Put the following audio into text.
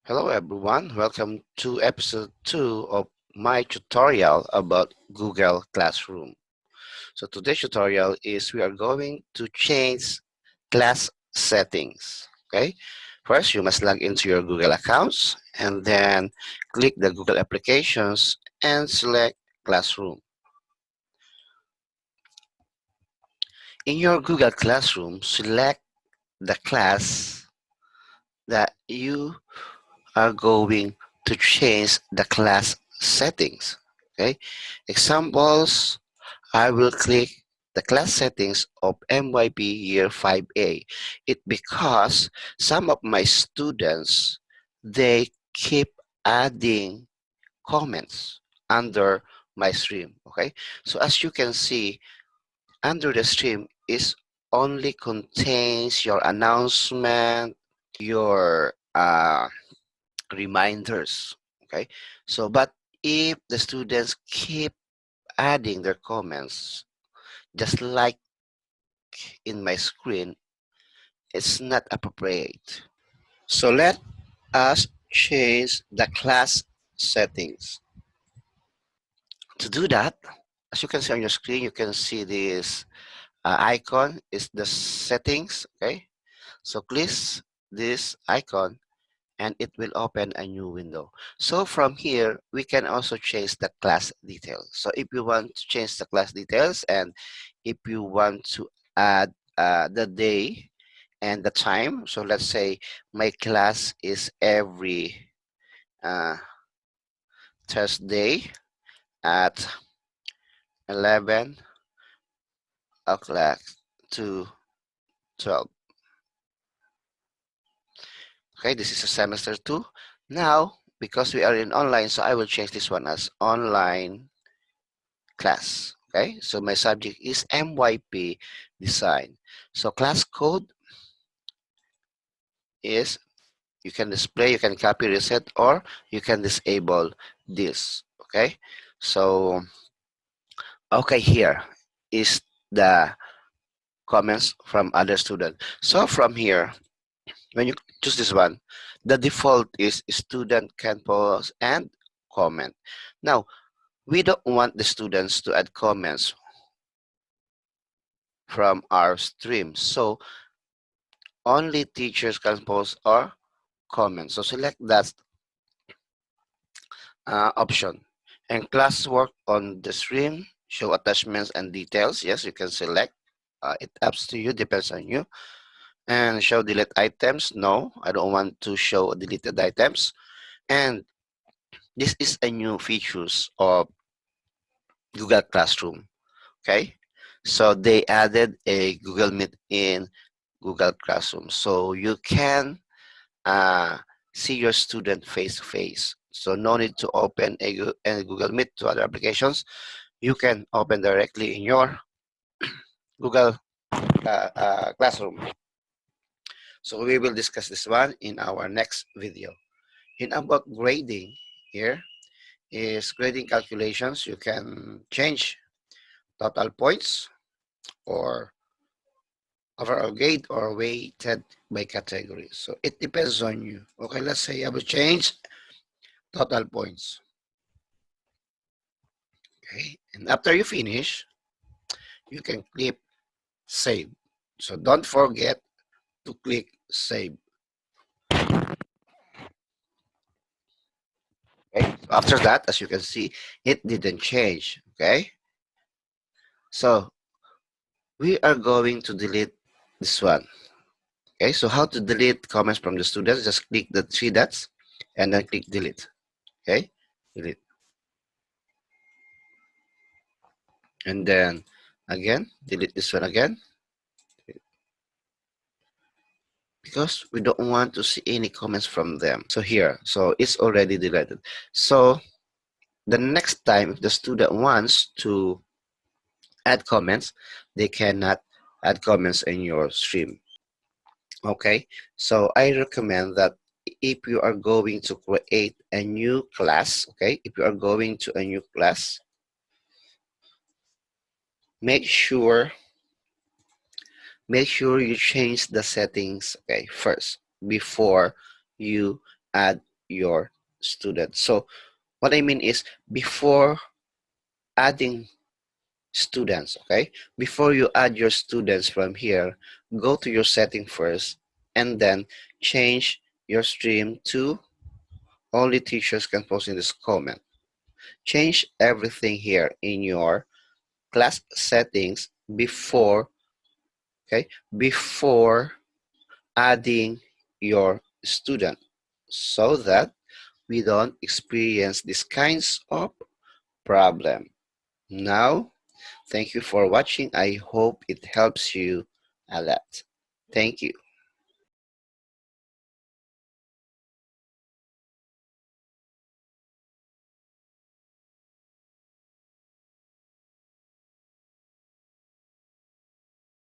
Hello everyone, welcome to episode 2 of my tutorial about Google Classroom. So today's tutorial is we are going to change class settings. Okay, first you must log into your Google accounts and then click the Google applications and select Classroom. In your Google Classroom, select the class that you are going to change the class settings. Okay, examples, I will click the class settings of MYP year 5A. It because some of my students, they keep adding comments under my stream. Okay, so as you can see, under the stream is only contains your announcement, your reminders. Okay, so but if the students keep adding their comments just like in my screen, it's not appropriate. So let us change the class settings. To do that, as you can see on your screen, you can see this icon is the settings. Okay, so click this icon and it will open a new window. So from here, we can also change the class details. So if you want to change the class details and if you want to add the day and the time, so let's say my class is every uh, Thursday at 11 o'clock to 12. Okay, this is a semester 2. Now, because we are in online, so I will change this one as online class. Okay, so my subject is MYP design. So class code is you can display, you can copy, reset, or you can disable this. Okay, so okay, here is the comments from other students. So from here, when you choose this one, the default is student can pause and comment. Now, we don't want the students to add comments from our stream. So only teachers can post or comment. So select that option. And classwork on the stream, show attachments and details. Yes, you can select. It up to you, depends on you. And show delete items. No, I don't want to show deleted items. And this is a new features of Google Classroom. Okay, so they added a Google Meet in Google Classroom, so you can uh, see your student face to face. So no need to open a Google Meet to other applications. You can open directly in your Google Classroom. So we will discuss this one in our next video. In about grading, here is grading calculations. You can change total points or overall grade or weighted by category. So it depends on you. Okay, let's say I will change total points. Okay, and after you finish, you can click save. So don't forget to click save. Okay, so after that, as you can see, it didn't change. Okay, so we are going to delete this one. Okay, so how to delete comments from the students? Just click the three dots and then click delete. Okay, delete. And then again, delete this one again. Because we don't want to see any comments from them. So here, so it's already deleted. So the next time if the student wants to add comments, they cannot add comments in your stream. Okay, so I recommend that if you are going to create a new class, okay, if you are going to a new class, make sure you change the settings, okay, first before you add your student. So what I mean is, before adding students, okay, before you add your students from here, go to your setting first and then change your stream to only teachers can post in this comment. Change everything here in your class settings before, okay, before adding your student, so that we don't experience these kinds of problem. Now, thank you for watching. I hope it helps you a lot. Thank you.